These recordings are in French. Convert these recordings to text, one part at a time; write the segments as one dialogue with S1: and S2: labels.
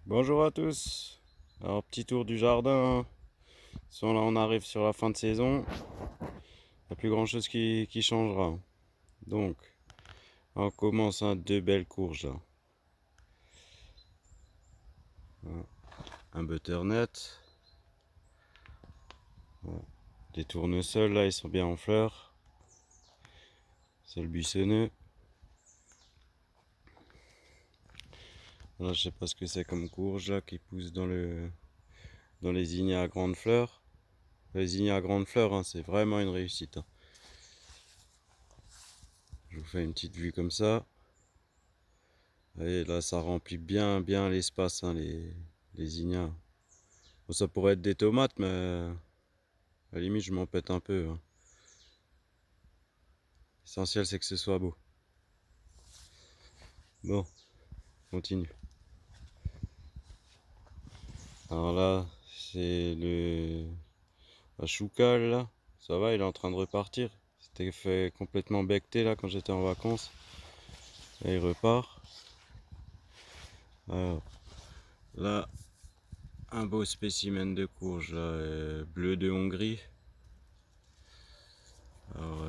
S1: Bonjour à tous. Alors petit tour du jardin, hein. Là on arrive sur la fin de saison. Il n'y a plus grand chose qui changera. Donc on commence deux belles courges là. Un butternut. Des tournesols là, ils sont bien en fleurs. C'est le buissonneux. Là je sais pas ce que c'est comme courge là qui pousse dans les zinnias à grandes fleurs. Les zinnias à grandes fleurs, hein, c'est vraiment une réussite, hein. Je vous fais une petite vue comme ça. Et là, ça remplit bien l'espace, hein, les zinnias. Bon, ça pourrait être des tomates, mais à la limite, je m'en pète un peu, hein. L'essentiel, c'est que ce soit beau. Bon, continue. Alors là, c'est la choucale, là. Ça va, il est en train de repartir. C'était fait complètement becté, là, quand j'étais en vacances. Là, il repart. Alors, là, un beau spécimen de courge, là, bleu de Hongrie. Alors,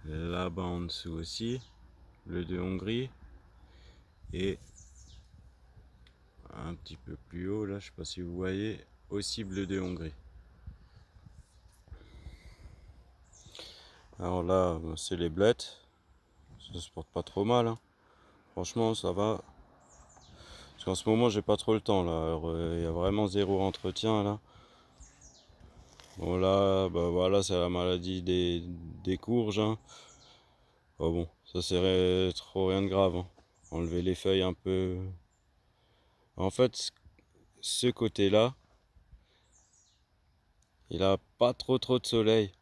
S1: là-bas en dessous aussi, bleu de Hongrie. Et un petit peu plus haut, là, je sais pas si vous voyez, aussi bleu de Hongrie. Alors là, c'est les blettes. Ça se porte pas trop mal, hein. Franchement, ça va. Parce qu'en ce moment, j'ai pas trop le temps, là. Alors, il y a vraiment zéro entretien, là. Bon, là, bah voilà, c'est la maladie des courges, hein. Oh bon, ça c'est trop rien de grave, hein. Enlever les feuilles un peu. En fait, ce côté-là, il a pas trop de soleil.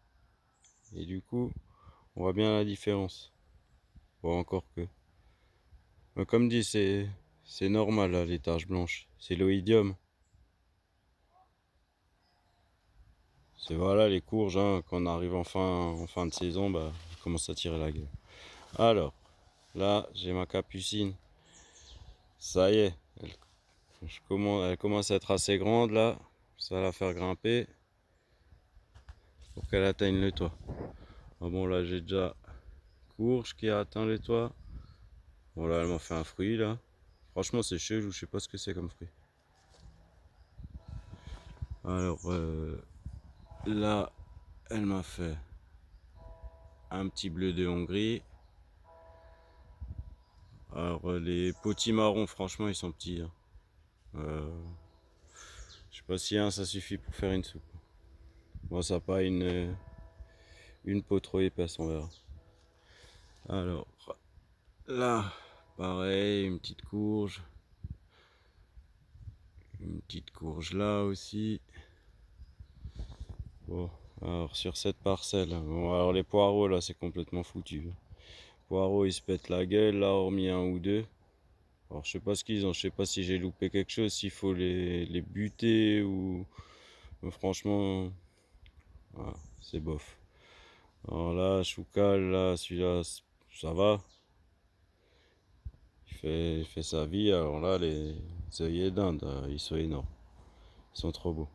S1: Et du coup, on voit bien la différence. Bon, encore que. Mais comme dit, c'est normal, là, les taches blanches. C'est l'oïdium. C'est voilà les courges, hein, quand on arrive en fin de saison, bah, elles commencent à tirer la gueule. Alors, là, j'ai ma capucine. Ça y est, elle commence à être assez grande là. Ça va la faire grimper pour qu'elle atteigne le toit. Ah bon, là, j'ai déjà courge qui a atteint le toit. Bon, là, elle m'a fait un fruit là. Franchement, c'est chelou, je sais pas ce que c'est comme fruit. Alors, là, elle m'a fait un petit bleu de Hongrie. Alors, les potimarrons, franchement, ils sont petits, hein. Je sais pas si ça suffit pour faire une soupe. Bon, ça n'a pas une peau trop épaisse, on verra. Alors, là, pareil, une petite courge là aussi. Bon, alors sur cette parcelle, bon, alors les poireaux là, c'est complètement foutu. Poireaux, ils se pètent la gueule, là, hormis un ou deux. Alors, je sais pas ce qu'ils ont, je sais pas si j'ai loupé quelque chose, s'il faut les buter ou. Mais franchement, voilà, c'est bof. Alors là, choucal, là, celui-là, ça va. Il fait sa vie. Alors là, les œillets d'Inde, ils sont énormes. Ils sont trop beaux.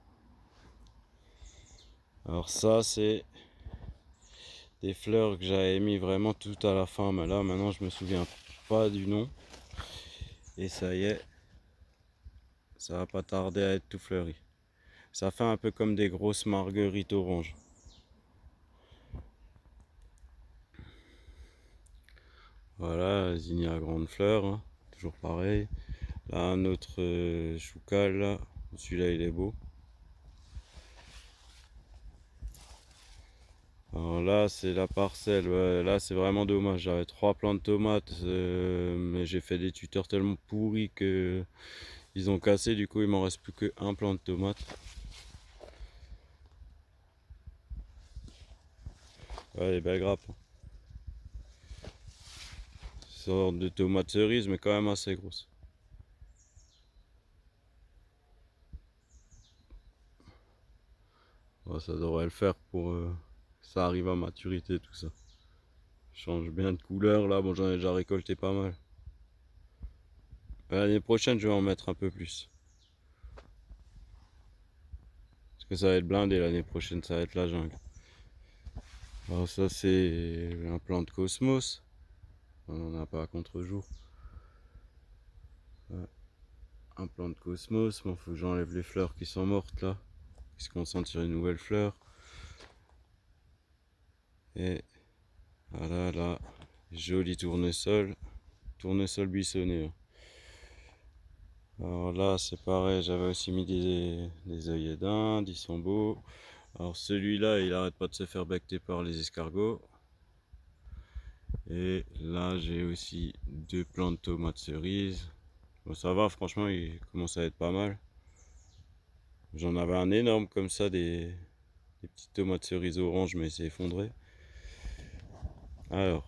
S1: Alors ça, c'est des fleurs que j'avais mis vraiment tout à la fin. Mais là, maintenant, je me souviens pas du nom. Et ça y est, ça va pas tarder à être tout fleuri. Ça fait un peu comme des grosses marguerites oranges. Voilà, zinnia à grandes fleurs, hein, toujours pareil. Là, un autre choucal, là. Celui-là, il est beau. Alors là, c'est la parcelle. Ouais, là, c'est vraiment dommage. J'avais trois plants de tomates, mais j'ai fait des tuteurs tellement pourris que ils ont cassé. Du coup, il m'en reste plus qu'un plant de tomates. Ouais, les belles grappes, hein. Sorte de tomates cerises, mais quand même assez grosses. Ouais, ça devrait le faire pour ça arrive à maturité, tout ça. Change bien de couleur là. Bon, j'en ai déjà récolté pas mal. L'année prochaine, je vais en mettre un peu plus. que ça va être blindé l'année prochaine, ça va être la jungle. Alors ça c'est un plant de cosmos. On n'en a pas à contre-jour. Ouais. Un plant de cosmos, il faut que j'enlève les fleurs qui sont mortes là. Qui se concentrent sur une nouvelle fleur. Et voilà là, joli tournesol. Tournesol buissonné. Alors là c'est pareil, j'avais aussi mis des œillets d'Inde, ils sont beaux. Alors celui-là il arrête pas de se faire becter par les escargots. Et là j'ai aussi 2 plants de tomates cerises. Bon ça va, franchement il commence à être pas mal. J'en avais un énorme comme ça, des petites tomates cerises oranges, mais c'est effondré. Alors,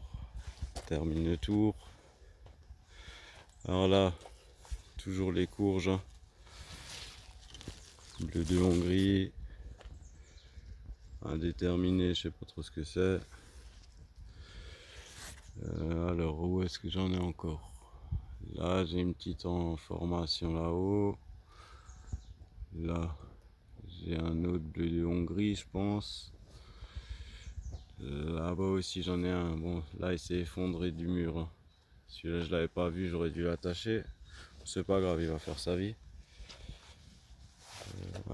S1: on termine le tour. Alors là, toujours les courges. Bleu de Hongrie. Indéterminé, je sais pas trop ce que c'est. Alors, où est-ce que j'en ai encore? Là, j'ai une petite en formation là-haut. Là, j'ai un autre bleu de Hongrie, je pense. Là-bas aussi, j'en ai un. Bon, là, il s'est effondré du mur. Hein. Celui-là, je l'avais pas vu, j'aurais dû l'attacher. C'est pas grave, il va faire sa vie.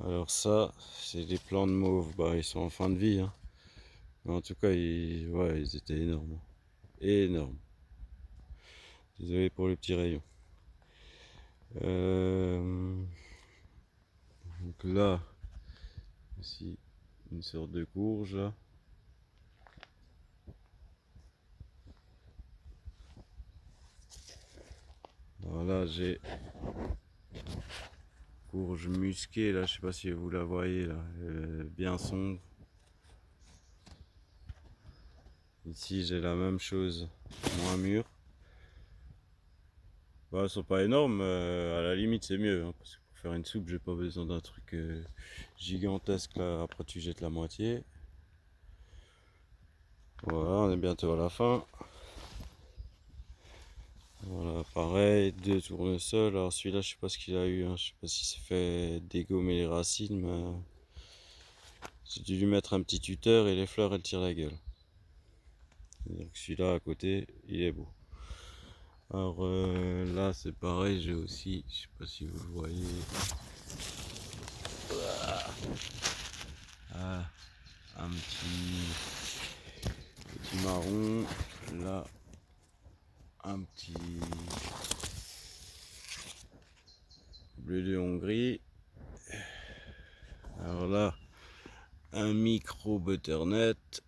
S1: Alors ça, c'est des plants de mauve. Bah, ils sont en fin de vie. Hein. Mais en tout cas, ouais, ils étaient énormes. Énormes. Désolé pour le petit rayon. Donc là, aussi une sorte de courge. Là. Alors là, j'ai courge musquée. Là, je sais pas si vous la voyez là, bien sombre. Ici, j'ai la même chose, moins mûre. Bah, elles sont pas énormes, à la limite c'est mieux, hein, parce que pour faire une soupe j'ai pas besoin d'un truc gigantesque là, après tu jettes la moitié. Voilà, on est bientôt à la fin. Voilà, pareil, 2 tournesols. Alors celui-là je sais pas ce qu'il a eu, hein. Je sais pas si c'est fait dégommer les racines, mais j'ai dû lui mettre un petit tuteur et les fleurs elles tirent la gueule. Donc celui-là à côté, il est beau. Alors là c'est pareil, j'ai aussi, je sais pas si vous le voyez. Ah, un petit marron, là un petit bleu de Hongrie, alors là un micro butternut,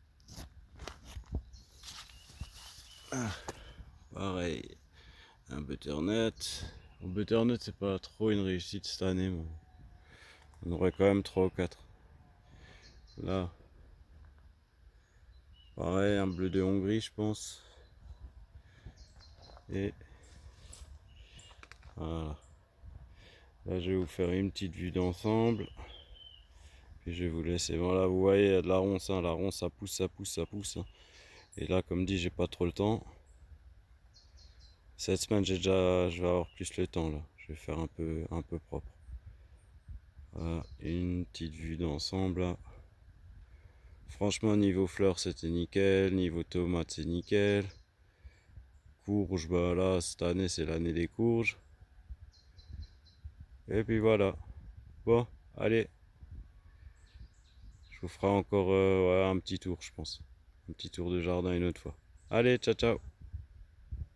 S1: pareil un butternut. Le butternut c'est pas trop une réussite cette année, mais on aurait quand même 3 ou 4. Là pareil un bleu de Hongrie je pense, et voilà. Là je vais vous faire une petite vue d'ensemble. Puis je vais vous laisser. Voilà, vous voyez, il y a de la ronce, hein. La ronce, ça pousse, ça pousse, ça pousse. Hein. Et là, comme dit, j'ai pas trop le temps. Cette semaine, je vais avoir plus le temps là. Je vais faire un peu propre. Voilà, une petite vue d'ensemble là. Franchement, niveau fleurs, c'était nickel. Niveau tomates, c'est nickel. Courges, bah là, cette année, c'est l'année des courges. Et puis voilà. Bon, allez. Je vous ferai encore ouais, un petit tour, je pense. Un petit tour de jardin une autre fois. Allez, ciao, ciao.